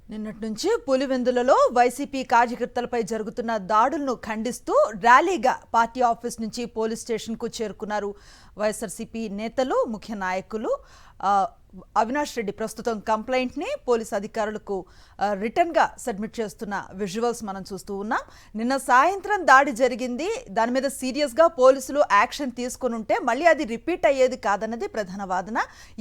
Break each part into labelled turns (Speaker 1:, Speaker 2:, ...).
Speaker 1: నిన్నటి నుంచి పులివెందులలో వైసీపీ కార్యకర్తలపై జరుగుతున్న దాడులను ఖండిస్తూ ర్యాలీగా పార్టీ ఆఫీస్ నుంచి పోలీస్ స్టేషన్కు చేరుకున్నారు వైఎస్ఆర్సీపీ నేతలు, ముఖ్య నాయకులు. అవినాష్ రెడ్డి ప్రస్తుతం కంప్లైంట్ని పోలీస్ అధికారులకు రిటర్న్గా సబ్మిట్ చేస్తున్న విజువల్స్ మనం చూస్తూ ఉన్నాం. నిన్న సాయంత్రం దాడి జరిగింది, దాని మీద సీరియస్గా పోలీసులు యాక్షన్ తీసుకుని ఉంటే మళ్ళీ అది రిపీట్ అయ్యేది కాదన్నది ప్రధాన వాదన.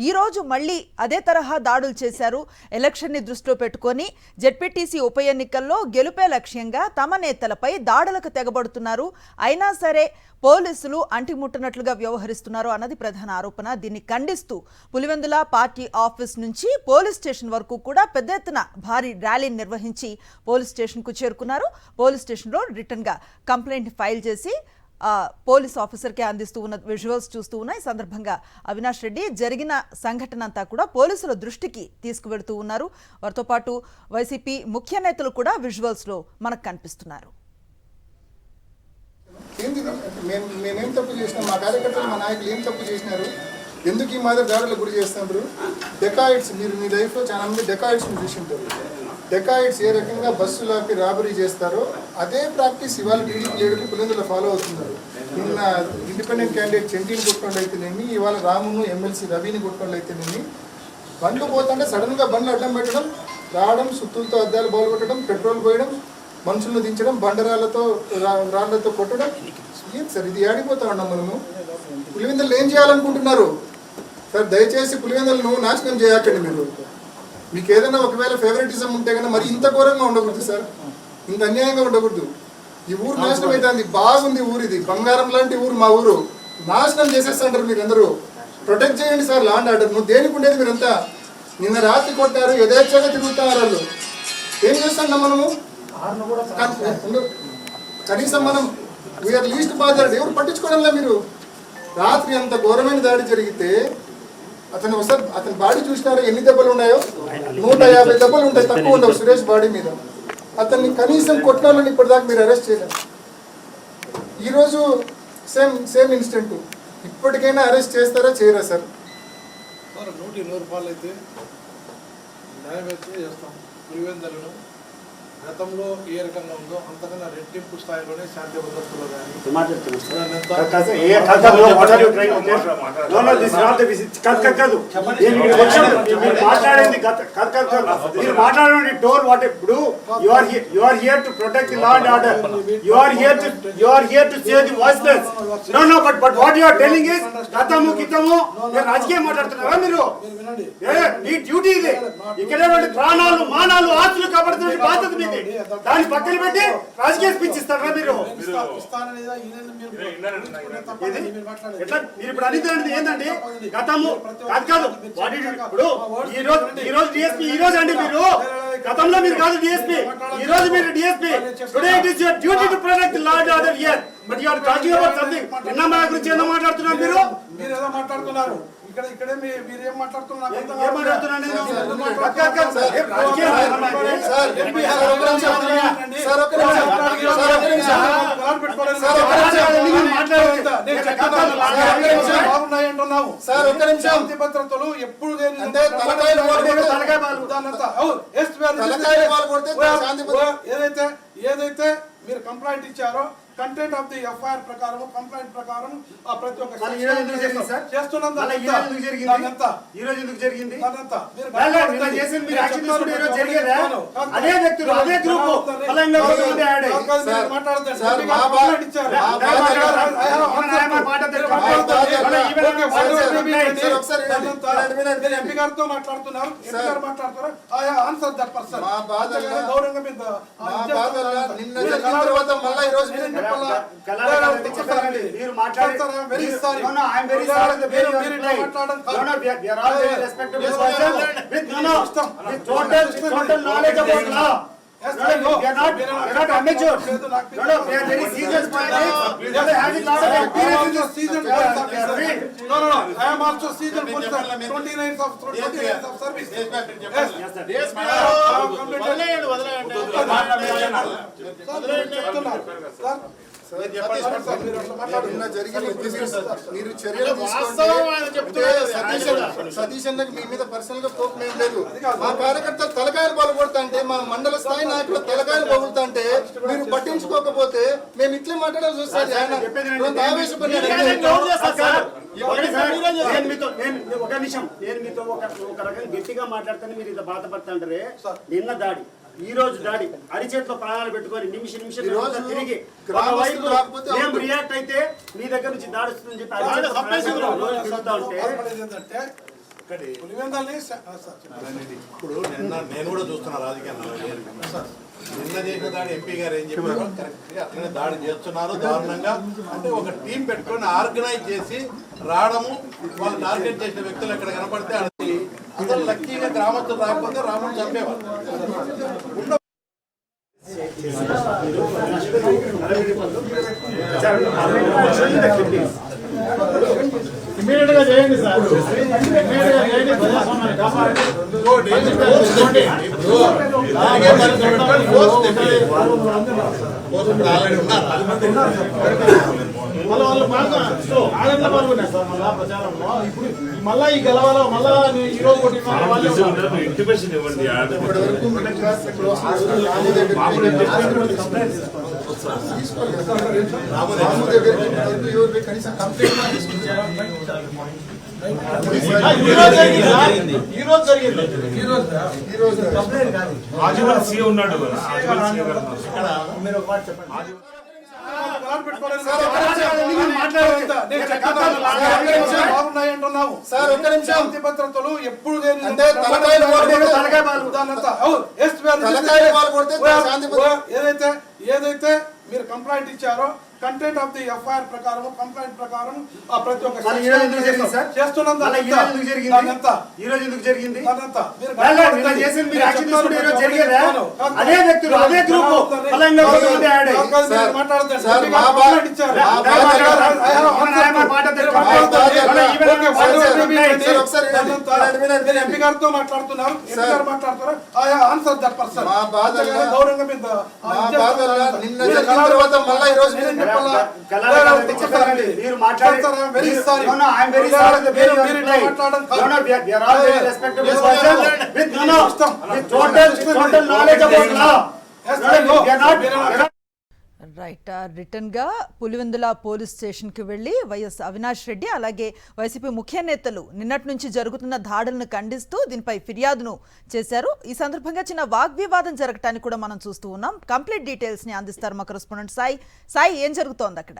Speaker 1: ఈరోజు మళ్ళీ అదే తరహా దాడులు చేశారు. ఎలక్షన్ని దృష్టిలో పెట్టుకొని జెడ్పీటీసీ ఉప ఎన్నికల్లో గెలుపే లక్ష్యంగా తమ నేతలపై దాడులకు తెగబడుతున్నారు. అయినా సరే పోలీసులు అంటిముట్టనట్లుగా వ్యవహరిస్తున్నారు అన్నది ప్రధాన ఆరోపణ. దీన్ని ఖండిస్తూ పులివెందుల పార్టీ ఆఫీస్ నుంచి పోలీస్ స్టేషన్ వరకు కూడా పెద్ద ఎత్తున భారీ ర్యాలీని నిర్వహించి పోలీస్ స్టేషన్కు చేరుకున్నారు. పోలీస్ స్టేషన్లో రిటర్న్గా కంప్లైంట్ ఫైల్ చేసి పోలీస్ ఆఫీసర్కే అందిస్తూ ఉన్న విజువల్స్ చూస్తూ ఉన్నాయి. ఈ సందర్భంగా అవినాష్ రెడ్డి జరిగిన సంఘటన అంతా కూడా పోలీసుల దృష్టికి తీసుకువెడుతూ ఉన్నారు. వారితో పాటు వైసీపీ ముఖ్య నేతలు కూడా విజువల్స్లో మనకు కనిపిస్తున్నారు.
Speaker 2: మేమేం తప్పు చేసినాం, మా కార్యకర్తలు మా నాయకులు ఏం తప్పు చేసినారు, ఎందుకు ఈ మాదిరి దాడులకు గురి చేస్తున్నారు? డెకాయిడ్స్, మీరు మీ లైఫ్లో చాలా మంది డెకాయిడ్స్ని చూసింటారు. డెకాయిడ్స్ ఏ రకంగా బస్సులకి రాబరీ చేస్తారో అదే ప్రాక్టీస్ ఇవాళ టీడీపీ లీడర్లు పులివెందులో ఫాలో అవుతున్నారు. నిన్న ఇండిపెండెంట్ క్యాండిడేట్ చెంటీని కొట్టుకోండి అయితేనేమి, ఇవాళ రామును ఎమ్మెల్సీ రవిని కొట్టుకోండి అయితేనేమి, బండ్లు పోతుంటే సడన్గా బండ్లు అడ్డం పెట్టడం, రావడం, సుత్తులతో అద్దాలు బోలగొట్టడం, పెట్రోల్ పోయడం, మనుషులను దించడం, బండరాళ్లతో రాళ్లతో కొట్టడం. ఏం సార్ ఇది? ఆడిపోతా ఉన్నాం మనము. పులివెందులు ఏం చేయాలనుకుంటున్నారు సార్? దయచేసి పులివెందులను నాశనం చేయకండి. మీరు మీకు ఏదైనా ఒకవేళ ఫేవరెటిజం ఉంటే కన్నా మరి ఇంత ఘోరంగా ఉండకూడదు సార్, ఇంత అన్యాయంగా ఉండకూడదు. ఈ ఊరు నాశనం అవుతుంది. బాగుంది ఊరు, ఇది బంగారం లాంటి ఊరు. మా ఊరు నాశనం చేసేస్తుంటారు మీరు అందరూ. ప్రొటెక్ట్ చేయండి సార్ లా అండ్ ఆర్డర్. నువ్వు దేనికి ఉండేది మీరంతా? నిన్న రాత్రి కొట్టారు, యథేచ్ఛగా తిరుగుతున్నారు వాళ్ళు. ఏం చేస్తున్నాం మనము? కనీసం మనం వీఆర్ లీస్ట్ బాధ్యత ఎవరు పట్టించుకోవడంలో. మీరు రాత్రి అంత ఘోరమైన దాడి జరిగితే అతను ఒకసారి అతని బాడీ చూసినారు, ఎన్ని దెబ్బలు ఉన్నాయో? 150 దెబ్బలు ఉంటాయి, తక్కువ ఉండవు సురేష్ బాడీ మీద. అతన్ని కనీసం కొట్టినాలని ఇప్పటిదాకా మీరు అరెస్ట్ చేయలేరు. ఈరోజు సేమ్ ఇన్సిడెంట్. ఇప్పటికైనా అరెస్ట్ చేస్తారా చేయరా సార్?
Speaker 3: 100 రూపాయలు అయితే న్యాయం అయితే చేస్తాం. పులివెందులను గతంలో ఏ రకంగా ఉందో అంతకన్నా రెట్టింపు స్థాయిలోనే శాంతి భద్రతలో
Speaker 4: రాజకీయం మాట్లాడుతున్నారా మీరు? మీ డ్యూటీ ఇది. ఇక్కడ ప్రాణాలు, మానాలు, ఆస్తులు కాపాడుతున్న బాధ్యత మీది. దాన్ని పక్కన పెట్టి రాజకీయ స్పీచ్ ఇస్తారా మీరు? మీరు ఇప్పుడు అనేది ఏంటండి? గతము కాదు ఇప్పుడు ఈ రోజు డిఎస్పీ, ఈ రోజు అండి మీరు గతంలో మీరు కాదు డిఎస్పీ, ఈ రోజు మీరు DSP. Today it is your duty to protect law and order here, but you are talking about something. నిన్న మా గురించి ఏదో మాట్లాడుతున్నారు మీరు.
Speaker 3: మీరు ఏదో మాట్లాడుతున్నారు. ఇక్కడే మీరు ఏం మాట్లాడుతున్నారు? శాంతి భద్రతలు ఎప్పుడు ఏదైతే మీరు కంప్లైంట్ ఇచ్చారో కంటెంట్ ఆఫ్ ది ఎఫ్ఐఆర్ ప్రకారం కంప్లైంట్ ప్రకారం ఆ ప్రతి ఒక్క
Speaker 4: మళ్ళీ ఈ రోజు ఎందుకు జరిగింది సార్?
Speaker 3: చేస్తున్నాం
Speaker 4: మళ్ళీ ఈ రోజు ఎందుకు జరిగింది? ఈ రోజు ఎందుకు జరిగింది? నిన్న చేసిన మీరు యాక్షన్ తీసుకుంటే ఈ రోజు జరిగేదా? అదే వ్యక్తులు అదే గ్రూప్ మళ్ళీ ఇంకో కొంతమంది యాడ్ అయ్యి.
Speaker 2: సార్ మా బాధ
Speaker 3: ఎంపీ గారితో మాట్లాడుతున్నారు, ఎంపీ గారు మాట్లాడుతున్నారు. ఆన్సర్ దట్ పర్సన్
Speaker 2: మా బాధ
Speaker 3: గౌరవంగా మీద
Speaker 2: నిన్న జరిగిన తర్వాత మళ్ళీ ఈ రోజు
Speaker 4: మీరు మాట్లాడతారా? Very sorry. No, I am very sorry. The way you replied. No, no, we are all very respectable person with total knowledge about law. No, we are not amateur. No, we are very serious politics. We are having lot of experience in this season.
Speaker 3: No, I am also seasoned police. 29 of service. Yes, sir. Yes,
Speaker 2: నిన్న జరిగిన మీరు చర్యలు తీసుకుంటే సతీష్ అన్నకి మీ మీద personal గా కోపం ఏం లేదు. మా కార్యకర్తలు తలకాయలు పగలగొడతా అంటే మా మండల స్థాయి నాయకులు తలకాయలు పగులుతా అంటే మీరు పట్టించుకోకపోతే మేము ఇట్లే మాట్లాడాల్సి వస్తుంది. ఆయన ఆవేశపడ్డారు.
Speaker 4: ఒక నిమిషం నేను మీతో ఒక రకంగా గట్టిగా మాట్లాడుతాను, మీరు ఇంత బాధపడుతుంటారే. నిన్న దాడి, ఈ రోజు దాడి, అరిచేతిలో ప్రాణాలు పెట్టుకొని నిమిషం తిరిగి మేము రియాక్ట్ అయితే మీ దగ్గర నుంచి దాడి వస్తుందని చెప్పి తిరుగుతా ఉంటే
Speaker 5: ఇప్పుడు నిన్న నేను కూడా చూస్తున్నా రాజకీయాల్లో నిన్న చేసిన దాడి ఎంపీ గారు ఏం చెప్పారో కరెక్ట్ అట్లనే దాడి చేస్తున్నారు దారుణంగా. అంటే ఒక టీం పెట్టుకొని ఆర్గనైజ్ చేసి రావడము, వాళ్ళు టార్గెట్ చేసిన వ్యక్తులు ఎక్కడ కనపడితే అసలు లక్కీగా గ్రామస్తులు రాకపోతే రాముడు చంపేవారు.
Speaker 6: ఇమీడియట్ గా చేయండి సార్. ఇమీడియట్ గా చేయండి. ప్రజాస్వామ్యాన్ని కాపాడండి. వాళ్ళు ఆనందంగా పాల్గొన్నారు సార్ మళ్ళా ప్రచారంలో. ఇప్పుడు మళ్ళా ఈ గెలవాలో మళ్ళా ఈ రోజు కొట్టిన
Speaker 7: ఇంటిమేషన్ ఇవ్వండి.
Speaker 2: కనీసం కంప్లైంట్
Speaker 6: ఈ రోజు జరిగింది.
Speaker 7: ఆజీవన్ సీ ఉన్నాడు కదా.
Speaker 6: మీరు ఒక మాట చెప్పండి.
Speaker 2: సార్ ఒక్క నిమిషం.
Speaker 3: శాంతి భద్రతలు ఎప్పుడు ఏదైతే మీరు కంప్లైంట్ ఇచ్చారో కంటెంట్ ఆఫ్ ది ఎఫ్ఐఆర్ ప్రకారం కంప్లైంట్ ప్రకారం ఆ ప్రతి ఒక్క చేస్తున్నాం.
Speaker 4: ఈ రోజు ఎందుకు జరిగింది? నిన్న చేసిన మీరు యాక్షన్ తీసుకుంటే ఈ రోజు జరిగేదా? అదే వ్యక్తులు అదే గ్రూప్ మళ్ళీ ఇంకో కొంతమంది యాడ్ అయ్యి.
Speaker 3: ఎంపీ గారితో మాట్లాడుతున్నారు, ఎంపీ గారు మాట్లాడుతున్నారు. ఆన్సర్ దట్ పర్సన్ గౌరవంగా మీద
Speaker 2: నిన్న జరిగిన తర్వాత మళ్ళీ ఈ రోజు
Speaker 4: మీరు మాట్లాడతారా? Very sorry. No, I am very sorry. The way you replied. No, we are all very respectable person with total knowledge about law. We are not.
Speaker 1: Right. రిటర్న్గా పులివెందుల పోలీస్ స్టేషన్కి వెళ్ళి వైఎస్ అవినాష్ రెడ్డి అలాగే వైసీపీ ముఖ్య నేతలు నిన్నటి నుంచి జరుగుతున్న దాడులను ఖండిస్తూ దీనిపై ఫిర్యాదును చేశారు. ఈ సందర్భంగా చిన్న వాగ్వివాదం జరగటానికి కూడా మనం చూస్తూ ఉన్నాం. కంప్లీట్ డీటెయిల్స్ని అందిస్తారు మా కరెస్పాండెంట్ సాయి. ఏం జరుగుతోంది అక్కడ?